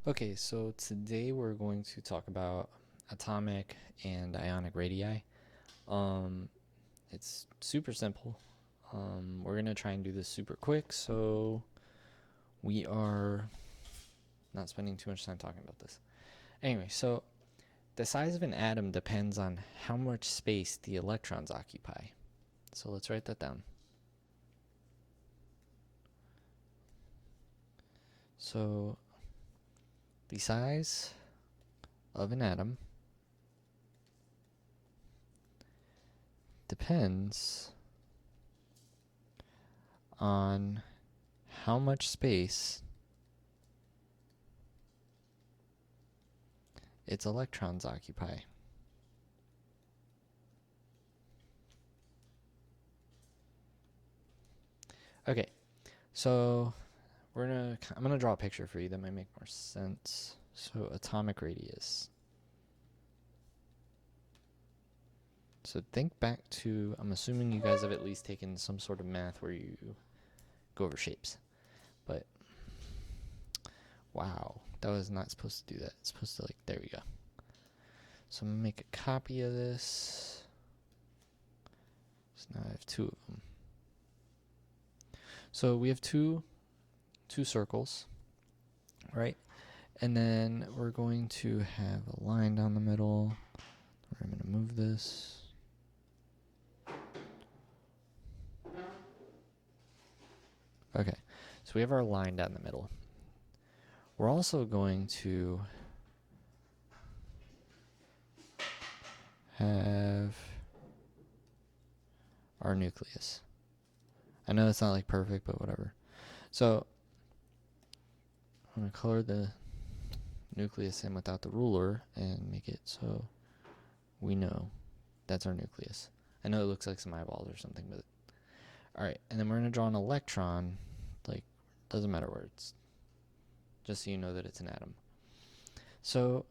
Okay, so today we're going to talk about atomic and ionic radii. Um, it's super simple. We're gonna try and do this super quick, so we are not spending too much time talking about this. Anyway, so the size of an atom depends on how much space the electrons occupy. So let's write that down. So the size of an atom depends on how much space its electrons occupy. Okay, so I'm gonna draw a picture for you that might make more sense. So atomic radius. So think back to, I'm assuming you guys have at least taken some sort of math where you go over shapes. But wow, that was not supposed to do that. It's supposed to there we go. So I'm gonna make a copy of this. So now I have two of them. So we have two circles, right? And then we're going to have a line down the middle. I'm going to move this. Okay, so we have our line down the middle. We're also going to have our nucleus. I know it's not perfect, but whatever. So I'm going to color the nucleus in without the ruler and make it so we know that's our nucleus. I know it looks like some eyeballs or something, but alright, and then we're going to draw an electron, doesn't matter where it's, just so you know that it's an atom. So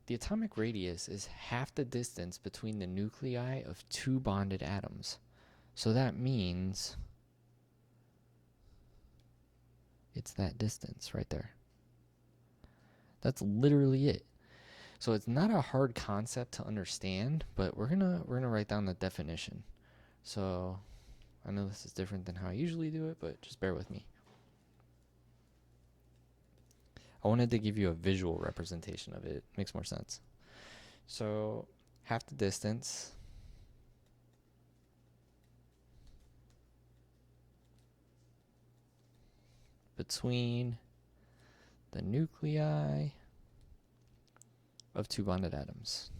the atomic radius is half the distance between the nuclei of two bonded atoms. So that means it's that distance right there. That's literally it. So it's not a hard concept to understand, but we're gonna write down the definition. So I know this is different than how I usually do it, but just bear with me. I wanted to give you a visual representation of it. It makes more sense. So half the distance between the nuclei of two bonded atoms.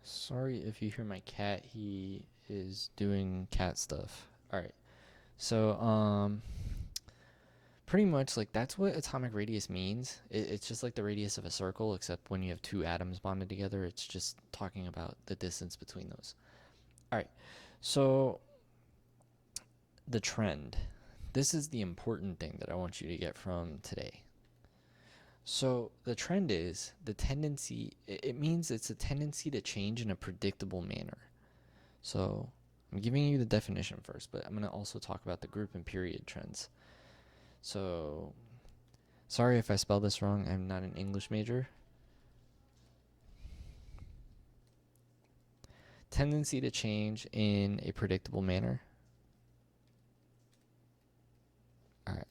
Sorry if you hear my cat. He is doing cat stuff. All right. So pretty much that's what atomic radius means. It's just like the radius of a circle, except when you have two atoms bonded together, it's just talking about the distance between those. All right. So the trend. This is the important thing that I want you to get from today. So the trend is the tendency, it means it's a tendency to change in a predictable manner. So I'm giving you the definition first, but I'm going to also talk about the group and period trends. So sorry if I spelled this wrong. I'm not an English major. Tendency to change in a predictable manner. All right.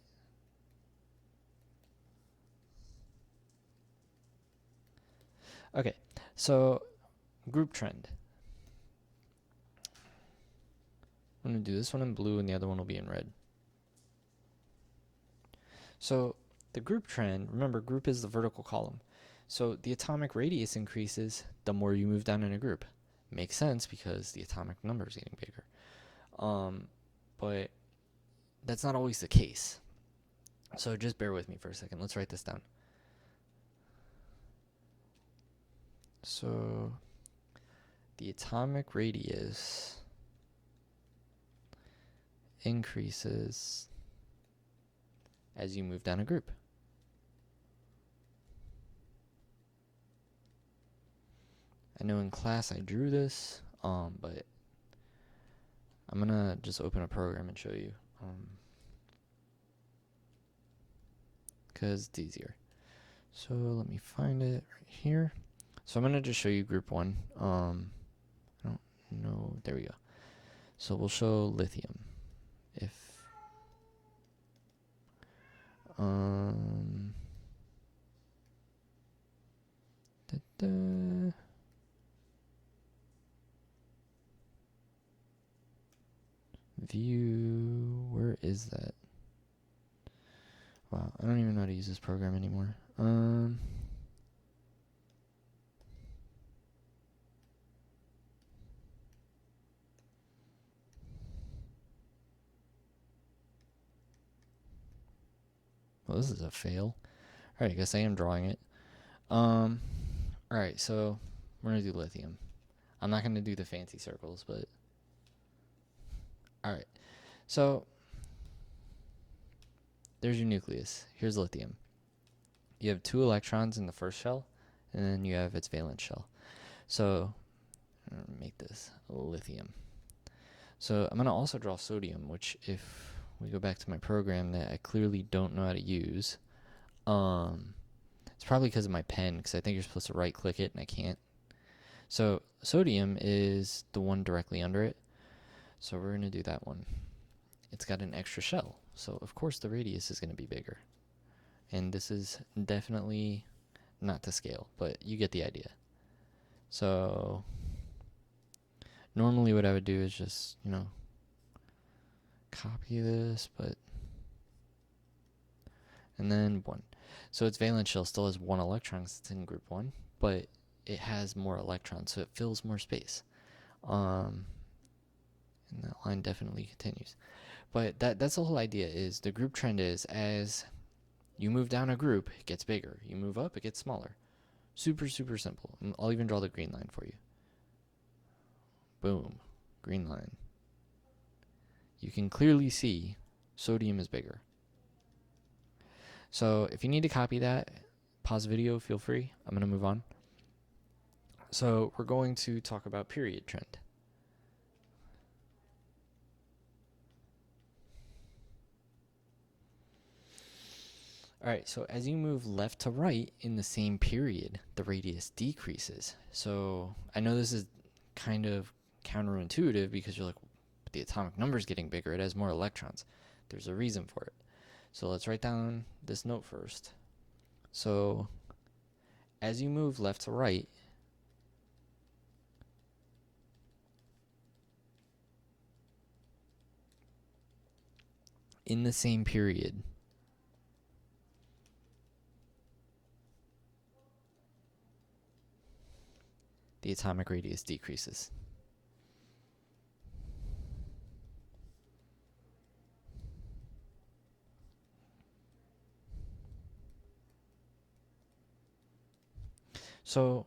Okay, so group trend. I'm going to do this one in blue and the other one will be in red. So the group trend, remember group is the vertical column. So the atomic radius increases the more you move down in a group. Makes sense because the atomic number is getting bigger. But that's not always the case. So just bear with me for a second. Let's write this down. So the atomic radius increases as you move down a group. I know in class I drew this, but I'm gonna just open a program and show you, because it's easier. So let me find it right here. So I'm gonna just show you group 1. I don't know. There we go. So we'll show lithium. If view, where is that? Wow, I don't even know how to use this program anymore. Well, this is a fail. Alright, I guess I am drawing it. Alright, so we're gonna do lithium. I'm not gonna do the fancy circles, but alright. So there's your nucleus. Here's lithium. You have 2 electrons in the first shell, and then you have its valence shell. So I'm gonna make this lithium. So I'm gonna also draw sodium, which if we go back to my program that I clearly don't know how to use, it's probably because of my pen, because I think you're supposed to right click it and I can't. So sodium is the one directly under it. So we're gonna do that one. It's got an extra shell, so of course the radius is gonna be bigger. And this is definitely not to scale, but you get the idea. So normally what I would do is just, copy this, and then 1. So its valence shell still has 1 electron because it's in group 1, but it has more electrons, so it fills more space. And that line definitely continues. But that's the whole idea, is the group trend is as you move down a group, it gets bigger. You move up, it gets smaller. Super, super simple. I'll even draw the green line for you. Boom. Green line. You can clearly see sodium is bigger. So if you need to copy that, pause the video, feel free. I'm going to move on. So we're going to talk about period trend. Alright, so as you move left to right in the same period, the radius decreases. So I know this is kind of counterintuitive because you're like, but the atomic number is getting bigger, it has more electrons. There's a reason for it. So let's write down this note first. So as you move left to right, in the same period, the atomic radius decreases. So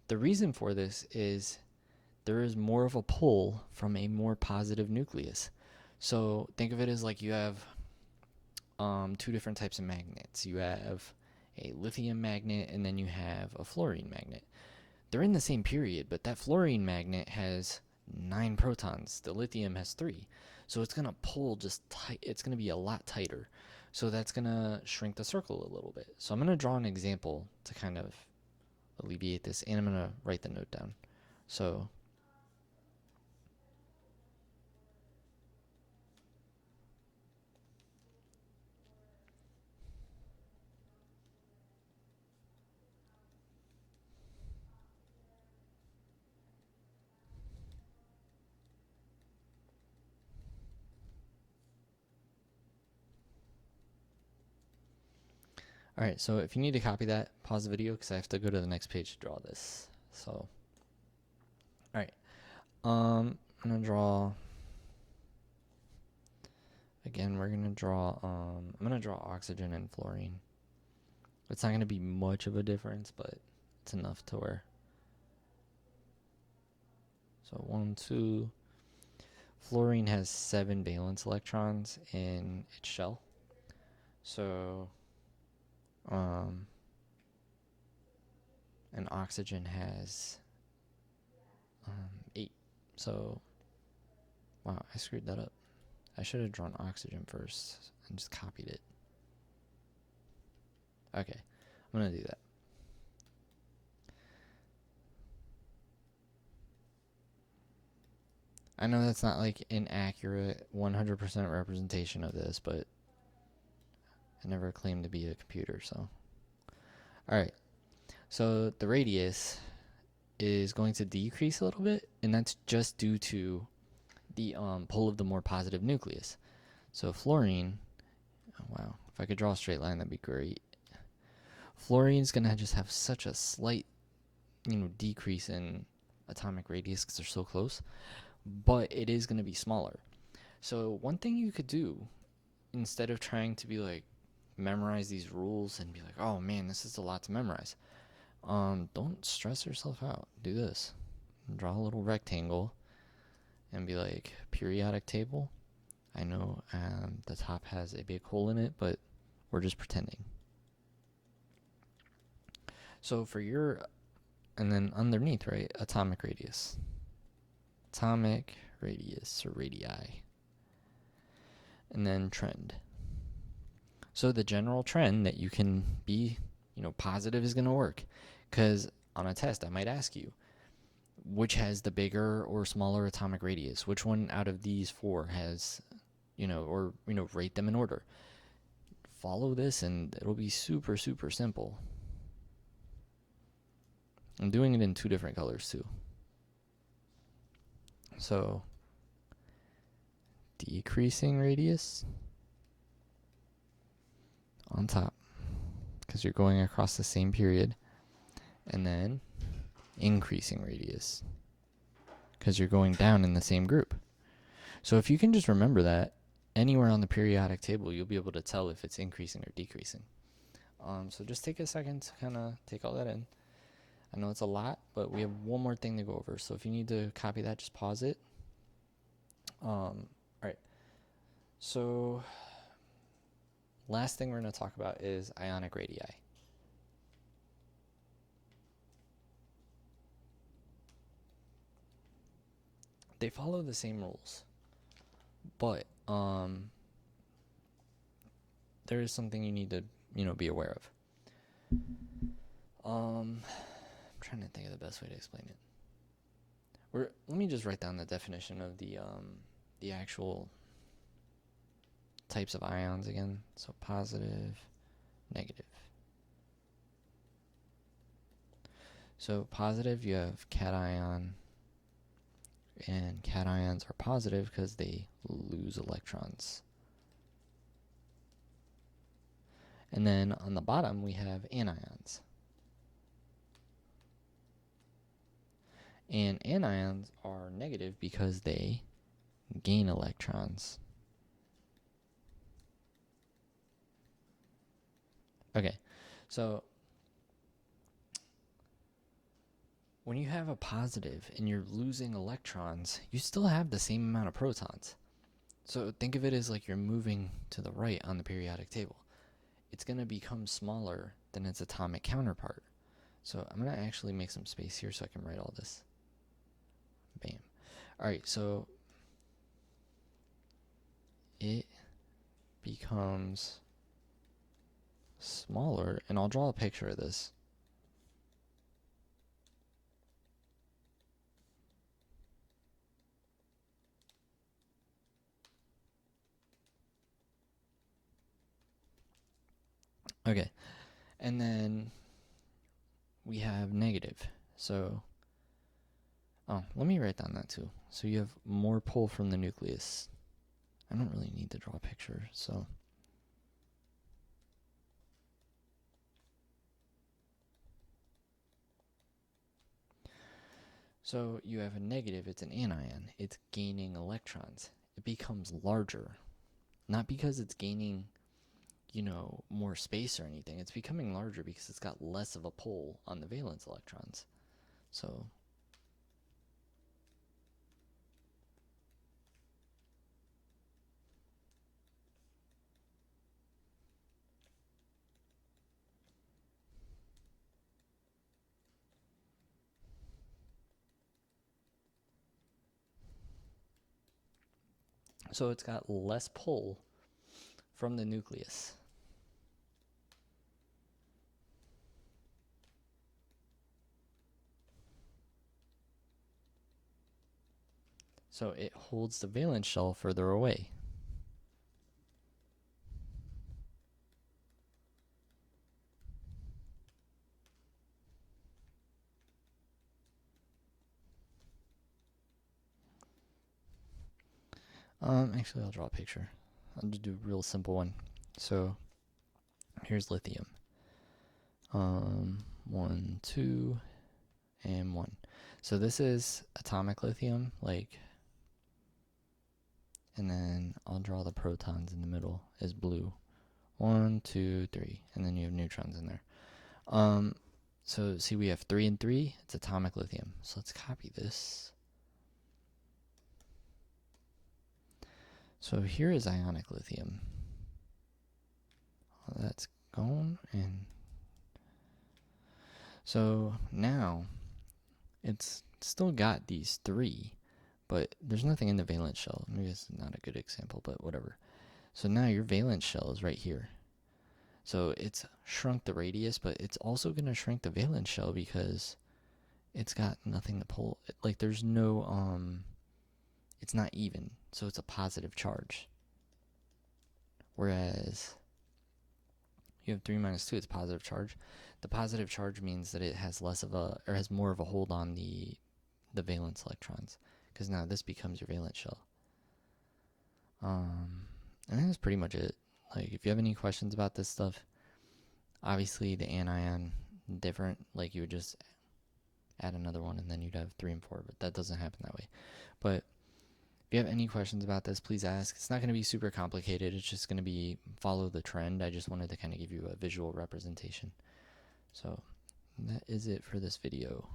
the reason for this is there is more of a pull from a more positive nucleus. So think of it as like you have 2 different types of magnets. You have a lithium magnet and then you have a fluorine magnet. They're in the same period, but that fluorine magnet has 9 protons. The lithium has 3. So it's going to pull just tight. It's going to be a lot tighter. So that's going to shrink the circle a little bit. So I'm going to draw an example to kind of alleviate this, and I'm going to write the note down. So alright, so if you need to copy that, pause the video because I have to go to the next page to draw this. So, alright, I'm gonna draw. Again, we're gonna draw. I'm gonna draw oxygen and fluorine. It's not gonna be much of a difference, but it's enough to where. So 1, 2. Fluorine has 7 valence electrons in its shell. So, and oxygen has So, wow, I screwed that up. I should have drawn oxygen first and just copied it. Okay, I'm going to do that. I know that's not like an accurate 100% representation of this, but I never claimed to be a computer, so. Alright, so the radius is going to decrease a little bit, and that's just due to the pull of the more positive nucleus. So fluorine, oh wow, if I could draw a straight line, that'd be great. Fluorine's going to just have such a slight, decrease in atomic radius because they're so close, but it is going to be smaller. So one thing you could do, instead of trying to be like, memorize these rules and be like, oh man, this is a lot to memorize, don't stress yourself out. Do this. Draw a little rectangle and be like, periodic table. I know the top has a big hole in it, but we're just pretending. So for your, and then underneath, right, atomic radius. Atomic radius, or radii. And then trend. So the general trend that you can be, positive is going to work. Because on a test, I might ask you, which has the bigger or smaller atomic radius? Which one out of these four has, rate them in order. Follow this and it'll be super, super simple. I'm doing it in 2 different colors too. So, decreasing radius on top, because you're going across the same period, and then increasing radius, because you're going down in the same group. So if you can just remember that, anywhere on the periodic table, you'll be able to tell if it's increasing or decreasing. So just take a second to kind of take all that in. I know it's a lot, but we have one more thing to go over. So if you need to copy that, just pause it. All right. So last thing we're going to talk about is ionic radii. They follow the same rules, but there is something you need to, be aware of. I'm trying to think of the best way to explain it. Let me just write down the definition of the actual types of ions again. So positive, negative. So positive, you have cation, and cations are positive because they lose electrons. And then on the bottom, we have anions. And anions are negative because they gain electrons. Okay, so when you have a positive and you're losing electrons, you still have the same amount of protons. So think of it as like you're moving to the right on the periodic table. It's going to become smaller than its atomic counterpart. So I'm going to actually make some space here so I can write all this. Bam. Alright, so it becomes smaller, and I'll draw a picture of this. Okay, and then we have negative. So, let me write down that too. So you have more pull from the nucleus. I don't really need to draw a picture, so. So you have a negative, it's an anion. It's gaining electrons. It becomes larger. Not because it's gaining, more space or anything. It's becoming larger because it's got less of a pull on the valence electrons. So So it's got less pull from the nucleus. So it holds the valence shell further away. Actually, I'll draw a picture. I'll just do a real simple one. So here's lithium. 1, 2, and 1. So this is atomic lithium, like, and then I'll draw the protons in the middle as blue. 1, 2, 3, and then you have neutrons in there. So see, we have 3 and 3. It's atomic lithium. So let's copy this. So here is ionic lithium. Well, that's gone, and so now it's still got these 3, but there's nothing in the valence shell. Maybe it's not a good example, but whatever. So now your valence shell is right here. So it's shrunk the radius, but it's also going to shrink the valence shell because it's got nothing to pull. Like, there's no, it's not even. So it's a positive charge. Whereas you have 3 minus 2, it's positive charge. The positive charge means that it has less of a, or has more of a hold on the valence electrons, because now this becomes your valence shell. And that's pretty much it. Like, if you have any questions about this stuff, obviously the anion different. Like, you would just add another one and then you'd have 3 and 4, but that doesn't happen that way. But if you have any questions about this, please ask. It's not going to be super complicated. It's just going to be follow the trend. I just wanted to kind of give you a visual representation. So that is it for this video.